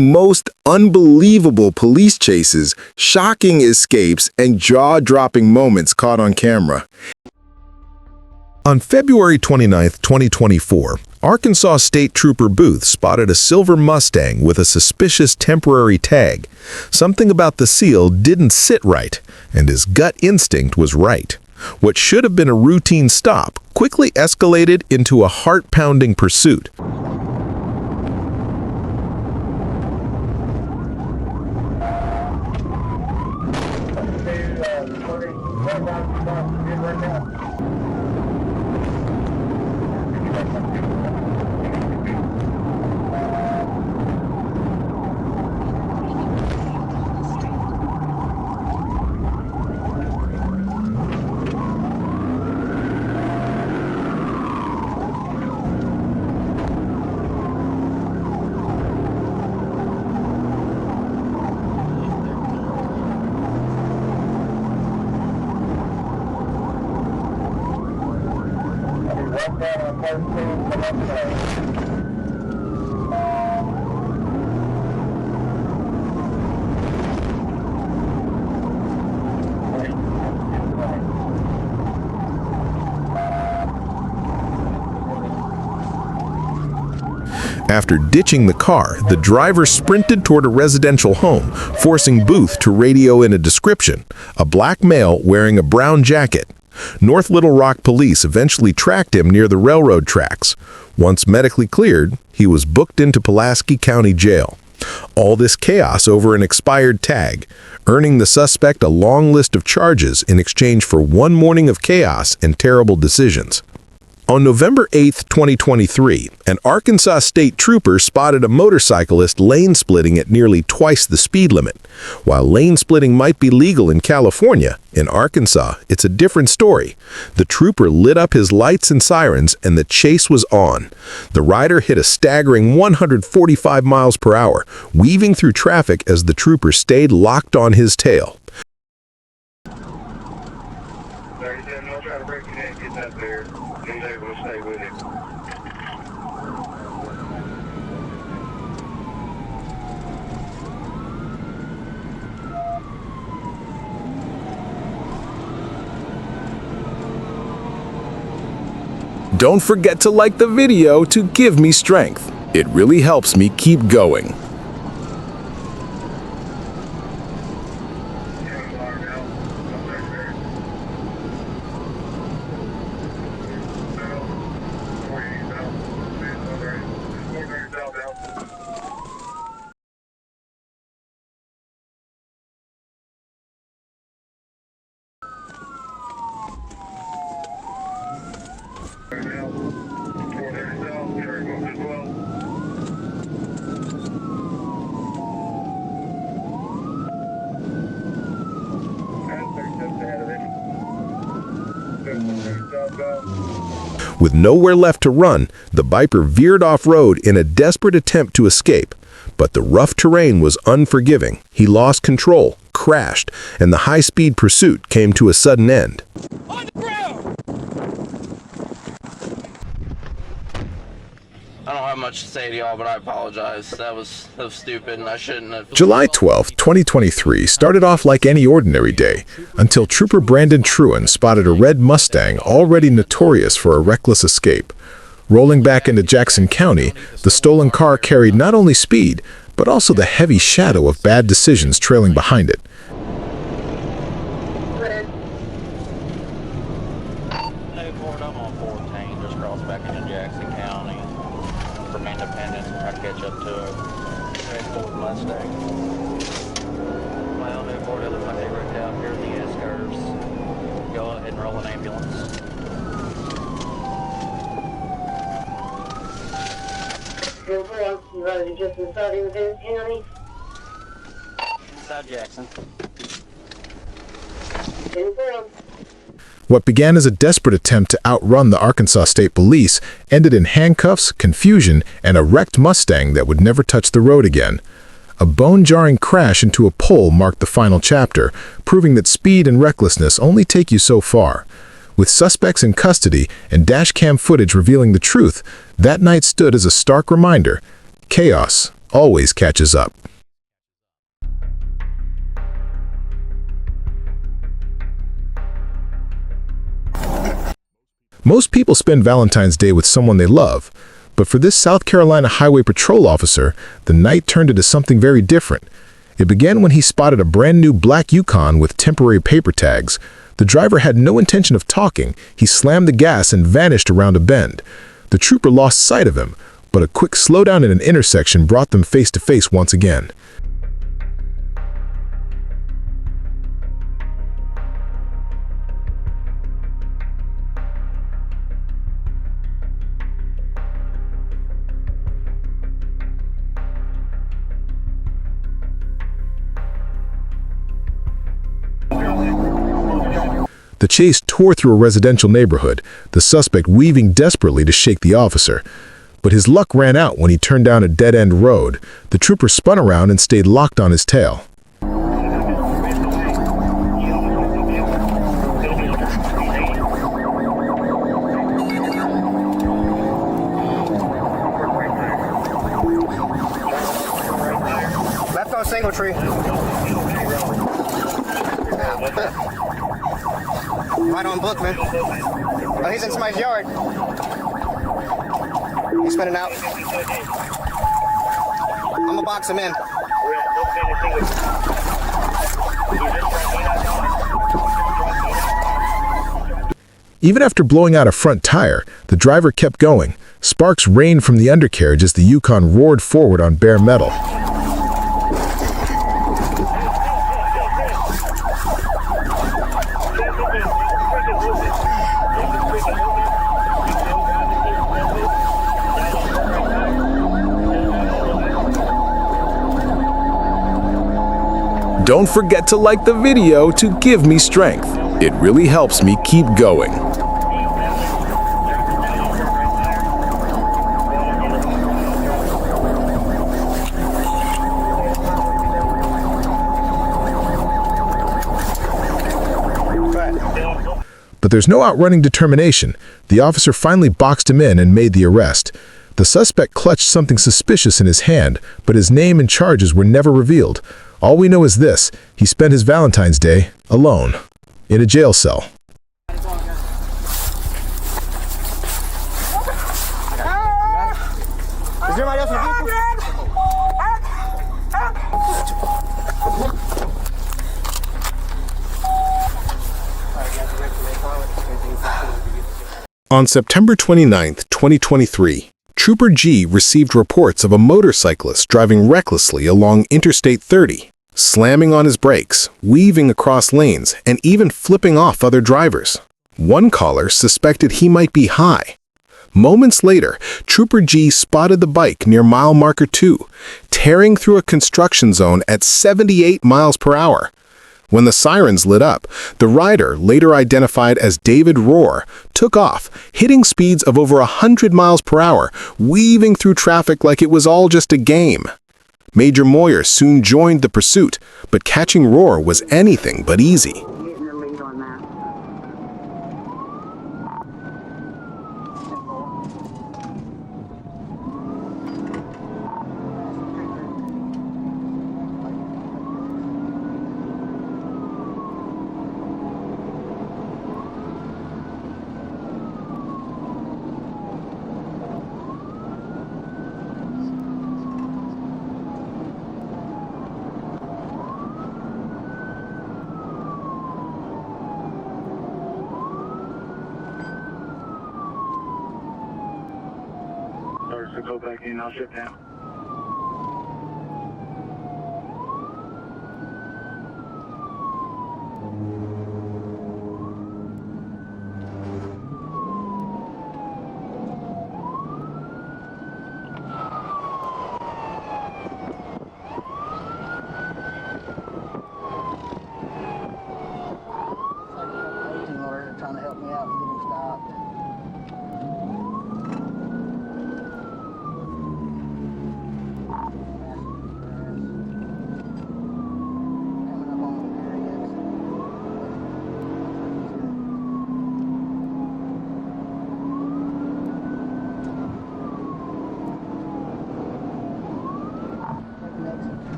Most unbelievable police chases, shocking escapes, and jaw-dropping moments caught on camera. On February 29, 2024, Arkansas State Trooper Booth spotted a silver Mustang with a suspicious temporary tag. Something about the seal didn't sit right, and his gut instinct was right. What should have been a routine stop quickly escalated into a heart-pounding pursuit. After ditching the car, the driver sprinted toward a residential home, forcing Booth to radio in a description: a black male wearing a brown jacket. North Little Rock police eventually tracked him near the railroad tracks. Once medically cleared, he was booked into Pulaski County Jail. All this chaos over an expired tag, earning the suspect a long list of charges in exchange for one morning of chaos and terrible decisions. On November 8, 2023, an Arkansas State Trooper spotted a motorcyclist lane-splitting at nearly twice the speed limit. While lane-splitting might be legal in California, in Arkansas, it's a different story. The trooper lit up his lights and sirens, and the chase was on. The rider hit a staggering 145 miles per hour, weaving through traffic as the trooper stayed locked on his tail. Don't forget to like the video to give me strength. It really helps me keep going. With nowhere left to run, the biker veered off-road in a desperate attempt to escape. But the rough terrain was unforgiving. He lost control, crashed, and the high-speed pursuit came to a sudden end. On the ground! I don't have much to say to y'all, but I apologize. That was stupid, and I shouldn't have. July 12, 2023 started off like any ordinary day, until Trooper Brandon Truan spotted a red Mustang already notorious for a reckless escape. Rolling back into Jackson County, the stolen car carried not only speed, but also the heavy shadow of bad decisions trailing behind it. Just inside Independence County. Inside Jackson. What began as a desperate attempt to outrun the Arkansas State Police ended in handcuffs, confusion, and a wrecked Mustang that would never touch the road again. A bone-jarring crash into a pole marked the final chapter, proving that speed and recklessness only take you so far. With suspects in custody and dashcam footage revealing the truth, that night stood as a stark reminder: chaos always catches up. Most people spend Valentine's Day with someone they love, but for this South Carolina Highway Patrol officer, the night turned into something very different. It began when he spotted a brand new black Yukon with temporary paper tags. The driver had no intention of talking. He slammed the gas and vanished around a bend. The trooper lost sight of him, but a quick slowdown at an intersection brought them face to face once again. The chase tore through a residential neighborhood, the suspect weaving desperately to shake the officer. But his luck ran out when he turned down a dead-end road. The trooper spun around and stayed locked on his tail. Left on single tree. Right on Bookman. Oh, he's in somebody's yard. He's spinning out. I'm gonna box him in. Even after blowing out a front tire, the driver kept going. Sparks rained from the undercarriage as the Yukon roared forward on bare metal. Don't forget to like the video to give me strength. It really helps me keep going. But there's no outrunning determination. The officer finally boxed him in and made the arrest. The suspect clutched something suspicious in his hand, but his name and charges were never revealed. All we know is this: he spent his Valentine's Day alone, in a jail cell. Is there anybody else in the vehicle? On September 29, 2023, Trooper G received reports of a motorcyclist driving recklessly along Interstate 30, slamming on his brakes, weaving across lanes, and even flipping off other drivers. One caller suspected he might be high. Moments later, Trooper G spotted the bike near mile marker 2, tearing through a construction zone at 78 miles per hour. When the sirens lit up, the rider, later identified as David Rohr, took off, hitting speeds of over 100 miles per hour, weaving through traffic like it was all just a game. Major Moyer soon joined the pursuit, but catching Rohr was anything but easy. Getting the lead on that. So go back in, I'll shut down. Trying to help me out and get him stopped.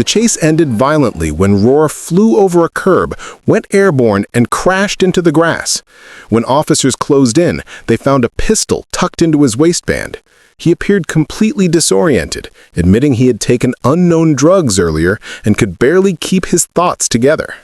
The chase ended violently when Rohr flew over a curb, went airborne, and crashed into the grass. When officers closed in, they found a pistol tucked into his waistband. He appeared completely disoriented, admitting he had taken unknown drugs earlier and could barely keep his thoughts together.